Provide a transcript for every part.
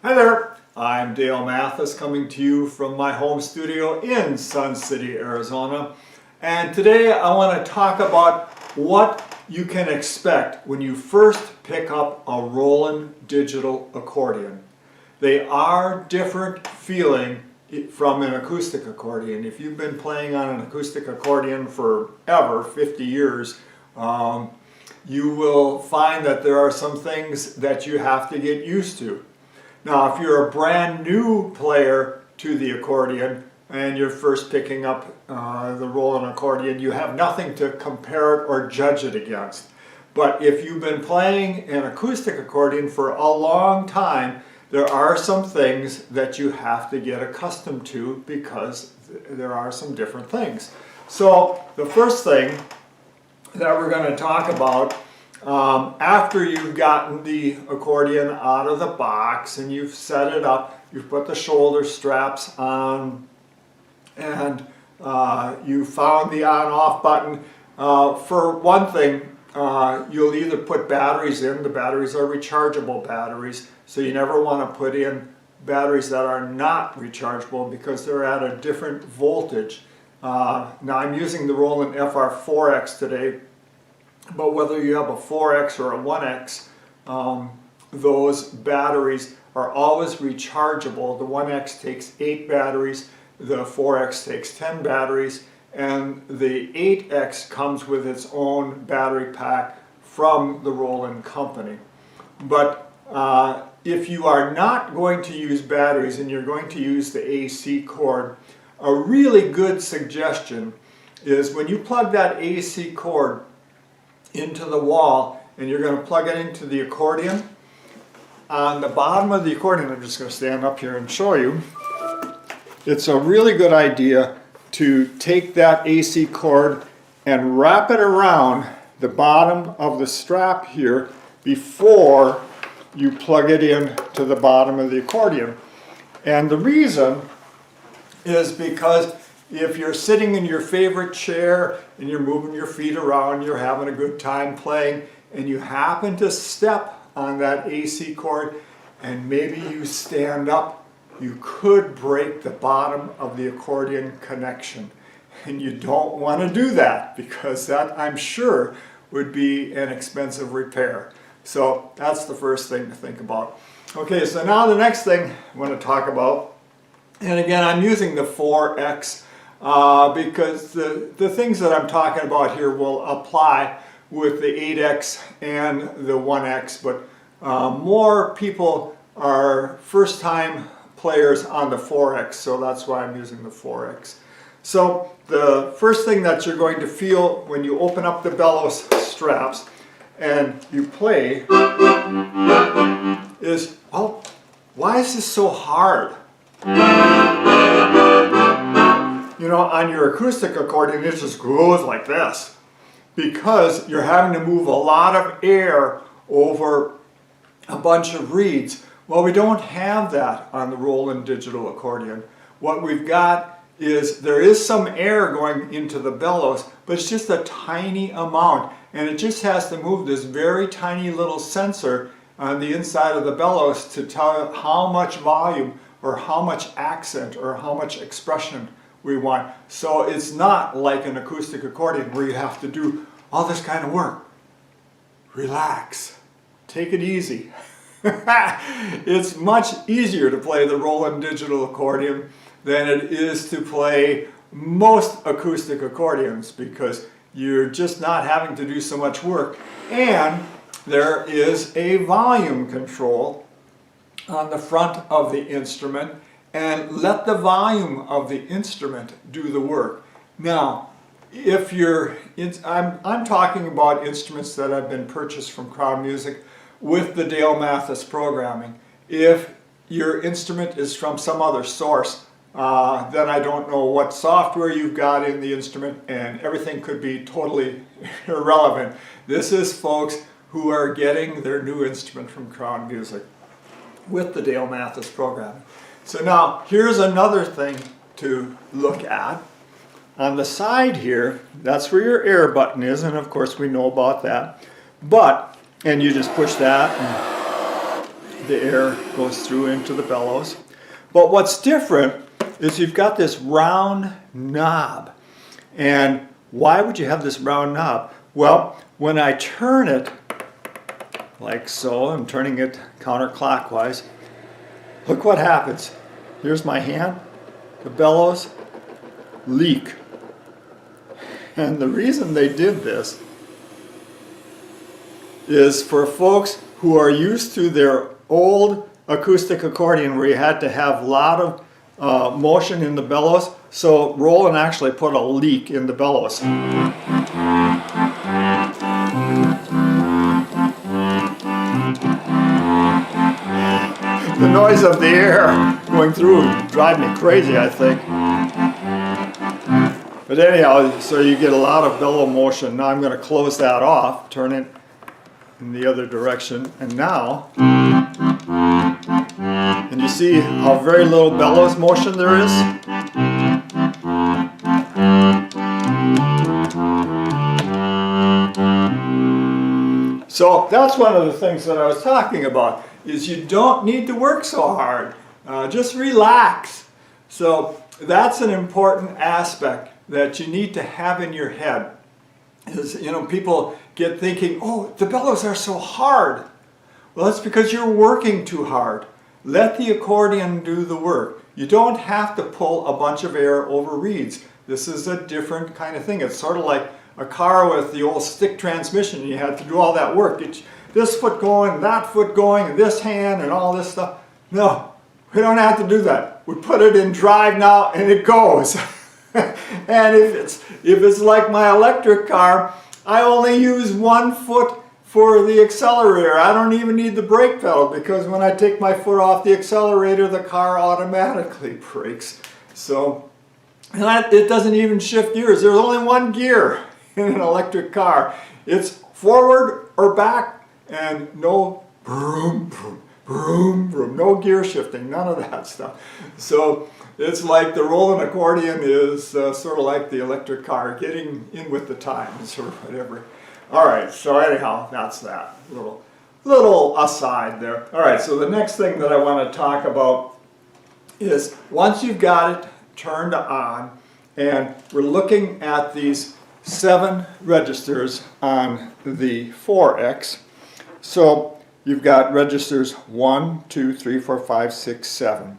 Hi there, I'm Dale Mathis coming to you from my home studio in Sun City, Arizona. And today I want to talk about what you can expect when you first pick up a Roland digital accordion. They are different feeling from an acoustic accordion. If you've been playing on an acoustic accordion forever, 50 years, you will find that there are some things that you have to get used to. Now, if you're a brand new player to the accordion and you're first picking up the Roland accordion, you have nothing to compare it or judge it against. But if you've been playing an acoustic accordion for a long time, there are some things that you have to get accustomed to because there are some different things. So the first thing that we're going to talk about after you've gotten the accordion out of the box and you've set it up, you've put the shoulder straps on, and you found the on-off button. For one thing, you'll either put batteries in. The batteries are rechargeable batteries, so you never want to put in batteries that are not rechargeable because they're at a different voltage. Now I'm using the Roland FR4X today, but whether you have a 4X or a 1X, those batteries are always rechargeable. The 1X takes 8 batteries, the 4X takes 10 batteries, and the 8X comes with its own battery pack from the Roland company. But if you are not going to use batteries and you're going to use the AC cord, a really good suggestion is when you plug that AC cord into the wall and you're going to plug it into the accordion, on the bottom of the accordion, I'm just going to stand up here and show you, it's a really good idea to take that AC cord and wrap it around the bottom of the strap here before you plug it in to the bottom of the accordion. And the reason is because if you're sitting in your favorite chair and you're moving your feet around, you're having a good time playing, and you happen to step on that AC cord and maybe you stand up, you could break the bottom of the accordion connection. And you don't want to do that because that, I'm sure, would be an expensive repair. So that's the first thing to think about. Okay, so now the next thing I want to talk about, and again I'm using the 4X because the things that I'm talking about here will apply with the 8X and the 1X, but more people are first-time players on the 4X, so that's why I'm using the 4X. So the first thing that you're going to feel when you open up the Bellows straps and you play is, oh, why is this so hard? You know, on your acoustic accordion, it just goes like this because you're having to move a lot of air over a bunch of reeds. Well, we don't have that on the Roland digital accordion. What we've got is there is some air going into the bellows, but it's just a tiny amount, and it just has to move this very tiny little sensor on the inside of the bellows to tell how much volume or how much accent or how much expression we want. So it's not like an acoustic accordion where you have to do all this kind of work. Relax. Take it easy. It's much easier to play the Roland digital accordion than it is to play most acoustic accordions because you're just not having to do so much work. And there is a volume control on the front of the instrument, and let the volume of the instrument do the work. Now, if I'm talking about instruments that have been purchased from Crown Music with the Dale Mathis programming. If your instrument is from some other source, then I don't know what software you've got in the instrument, and everything could be totally irrelevant. This is folks who are getting their new instrument from Crown Music with the Dale Mathis programming. So now, here's another thing to look at. On the side here, that's where your air button is, and of course we know about that. And you just push that, and the air goes through into the bellows. But what's different is you've got this round knob. And why would you have this round knob? Well, when I turn it like so, I'm turning it counterclockwise, look what happens. Here's my hand, the bellows leak. And the reason they did this is for folks who are used to their old acoustic accordion where you had to have a lot of motion in the bellows. So Roland actually put a leak in the bellows. The noise of the air going through would drive me crazy, I think. But anyhow, so you get a lot of bellow motion. Now I'm going to close that off, turn it in the other direction, and now, and you see how very little bellows motion there is? So that's one of the things that I was talking about, is you don't need to work so hard. Just relax. So that's an important aspect that you need to have in your head. Is, you know, people get thinking, oh, the bellows are so hard. Well, that's because you're working too hard. Let the accordion do the work. You don't have to pull a bunch of air over reeds. This is a different kind of thing. It's sort of like a car with the old stick transmission. You had to do all that work. Get this foot going, that foot going, and this hand, and all this stuff. No, we don't have to do that. We put it in drive now, and it goes. And if it's like my electric car, I only use one foot for the accelerator. I don't even need the brake pedal, because when I take my foot off the accelerator, the car automatically brakes. So it doesn't even shift gears. There's only one gear in an electric car. It's forward or back, and no vroom, vroom, vroom, vroom, no gear shifting, none of that stuff. So it's like the Roland accordion is sort of like the electric car, getting in with the times or whatever. All right, so anyhow, that's that little aside there. All right, so the next thing that I want to talk about is once you've got it turned on, and we're looking at these 7 registers on the 4X. So you've got registers 1, 2, 3, 4, 5, 6, 7.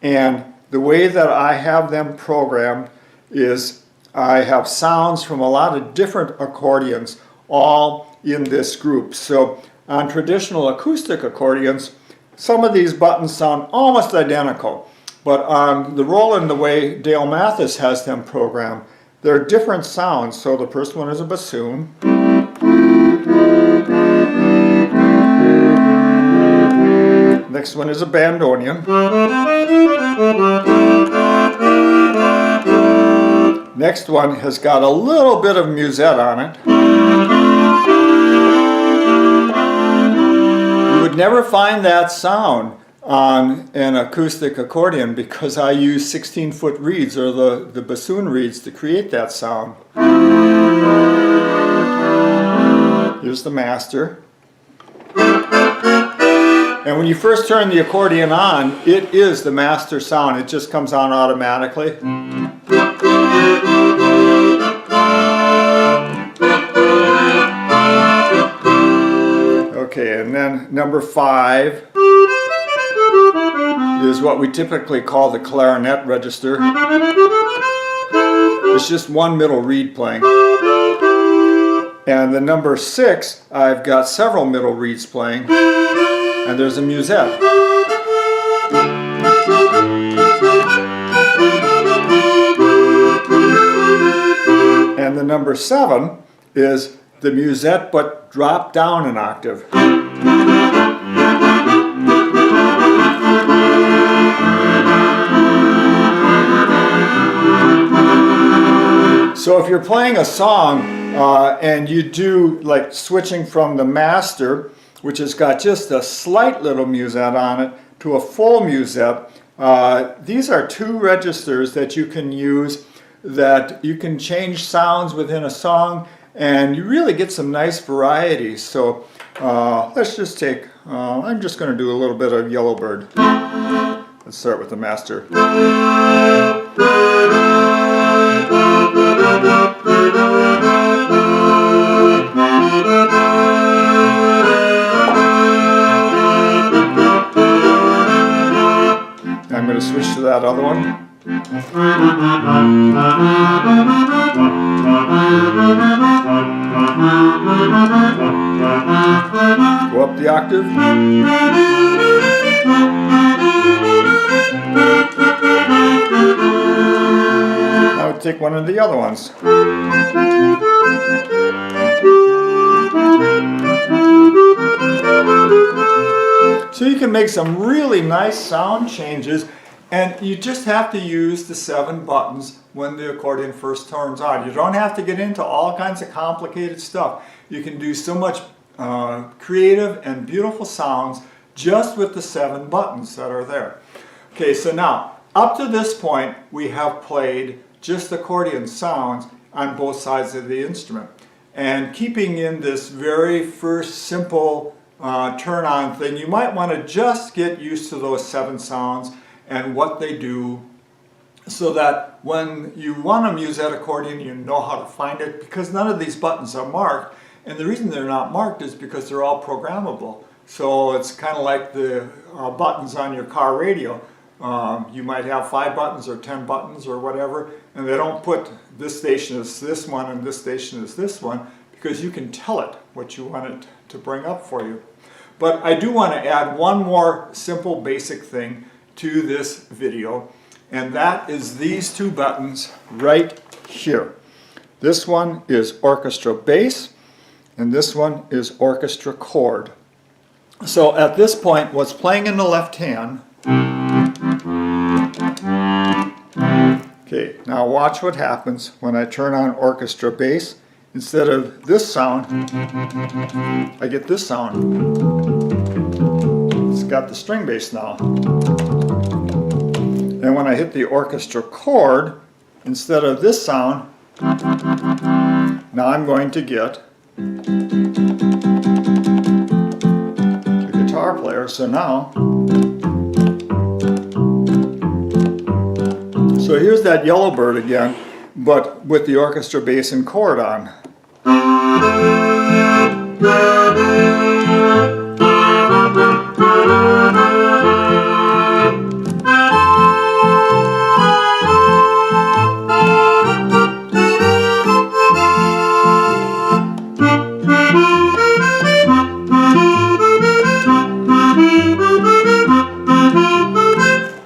And the way that I have them programmed is I have sounds from a lot of different accordions all in this group. So on traditional acoustic accordions, some of these buttons sound almost identical. But on the Roland, the way Dale Mathis has them programmed, there are different sounds. So the first one is a bassoon. Next one is a bandoneon. Next one has got a little bit of musette on it. You would never find that sound on an acoustic accordion because I use 16-foot reeds, or the bassoon reeds, to create that sound. Here's the master. And when you first turn the accordion on, it is the master sound. It just comes on automatically. Okay, and then number 5 is what we typically call the clarinet register. It's just one middle reed playing. And the number 6, I've got several middle reeds playing. And there's a musette. And the number 7 is the musette but dropped down an octave. So if you're playing a song and you do like switching from the master, which has got just a slight little musette on it, to a full musette. These are 2 registers that you can use, that you can change sounds within a song, and you really get some nice variety. So Let's just take, I'm just going to do a little bit of Yellowbird. Let's start with the master. I'm going to switch to that other one. Go up the octave. Now take one of the other ones. So you can make some really nice sound changes, and you just have to use the 7 buttons when the accordion first turns on. You don't have to get into all kinds of complicated stuff. You can do so much creative and beautiful sounds just with the 7 buttons that are there. Okay, so now up to this point we have played just accordion sounds on both sides of the instrument, and keeping in this very first simple turn on thing, you might want to just get used to those 7 sounds and what they do, so that when you want to use that accordion you know how to find it, because none of these buttons are marked, and the reason they're not marked is because they're all programmable. So it's kind of like the buttons on your car radio. You might have 5 buttons or 10 buttons or whatever, and they don't put this station is this one and this station is this one, because you can tell it what you want it to bring up for you. But I do want to add one more simple basic thing to this video, and that is these 2 buttons right here. This one is orchestra bass, and this one is orchestra chord. So at this point, what's playing in the left hand. Okay, now watch what happens when I turn on orchestra bass. Instead of this sound, I get this sound. It's got the string bass now. And when I hit the orchestra chord, instead of this sound, now I'm going to get the guitar player. So now, so here's that Yellowbird again, but with the orchestra bass and chord on.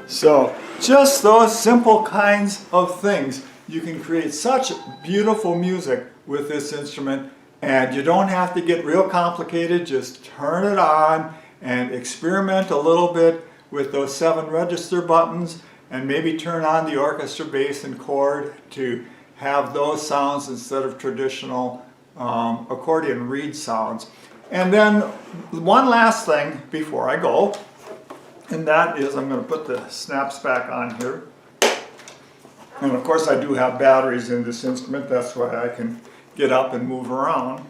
So just those simple kinds of things. You can create such beautiful music with this instrument, and you don't have to get real complicated. Just turn it on and experiment a little bit with those 7 register buttons, and maybe turn on the orchestra bass and chord to have those sounds instead of traditional accordion reed sounds. And then one last thing before I go, and that is I'm going to put the snaps back on here. And of course I do have batteries in this instrument, that's why I can get up and move around.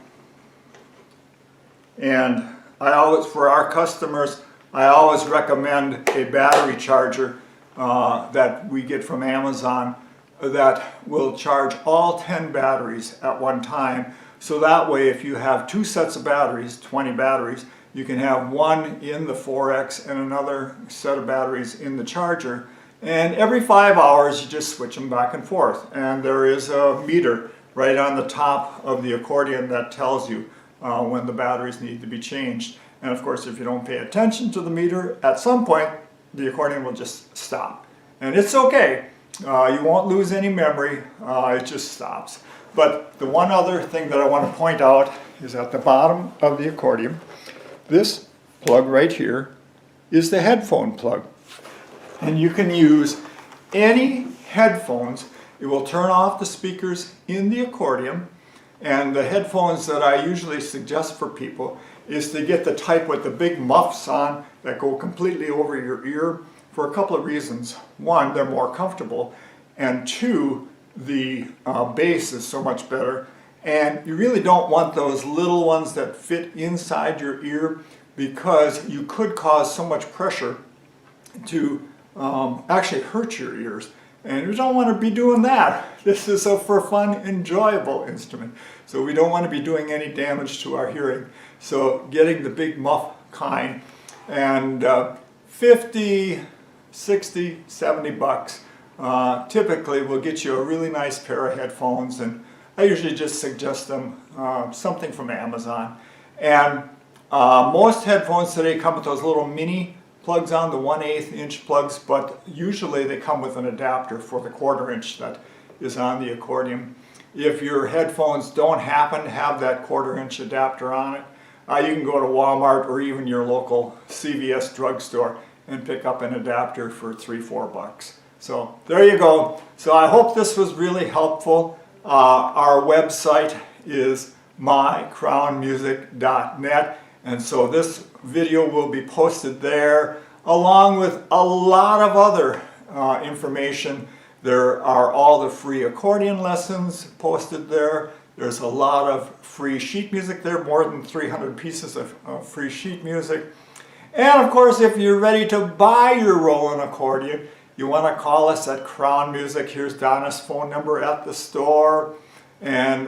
And I always, for our customers, I always recommend a battery charger that we get from Amazon that will charge all 10 batteries at one time. So that way if you have 2 sets of batteries, 20 batteries, you can have one in the 4X and another set of batteries in the charger. And every 5 hours you just switch them back and forth. And there is a meter right on the top of the accordion that tells you when the batteries need to be changed. And of course if you don't pay attention to the meter, at some point the accordion will just stop. And it's okay. You won't lose any memory, it just stops. But the one other thing that I want to point out is at the bottom of the accordion, this plug right here is the headphone plug. And you can use any headphones. It will turn off the speakers in the accordion. And the headphones that I usually suggest for people is to get the type with the big muffs on that go completely over your ear for a couple of reasons. One, they're more comfortable, and 2, the bass is so much better. And you really don't want those little ones that fit inside your ear, because you could cause so much pressure to actually hurt your ears. And we don't want to be doing that. This is a for fun, enjoyable instrument. So we don't want to be doing any damage to our hearing. So getting the big muff kind, and 50, 60, 70 bucks typically will get you a really nice pair of headphones. And I usually just suggest them something from Amazon. And most headphones today come with those little mini plugs on, the 1/8 inch plugs, but usually they come with an adapter for the 1/4 inch that is on the accordion. If your headphones don't happen to have that 1/4 inch adapter on it, you can go to Walmart or even your local CVS drugstore and pick up an adapter for 3-4 bucks. So there you go. So I hope this was really helpful. Our website is mycrownmusic.net, and so this video will be posted there along with a lot of other information. There are all the free accordion lessons posted there. There's a lot of free sheet music there, more than 300 pieces of free sheet music. And of course, if you're ready to buy your Roland accordion, you want to call us at Crown Music. Here's Donna's phone number at the store.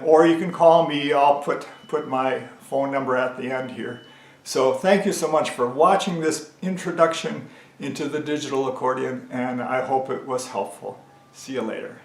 Or you can call me. I'll put my phone number at the end here. So thank you so much for watching this introduction into the digital accordion, and I hope it was helpful. See you later.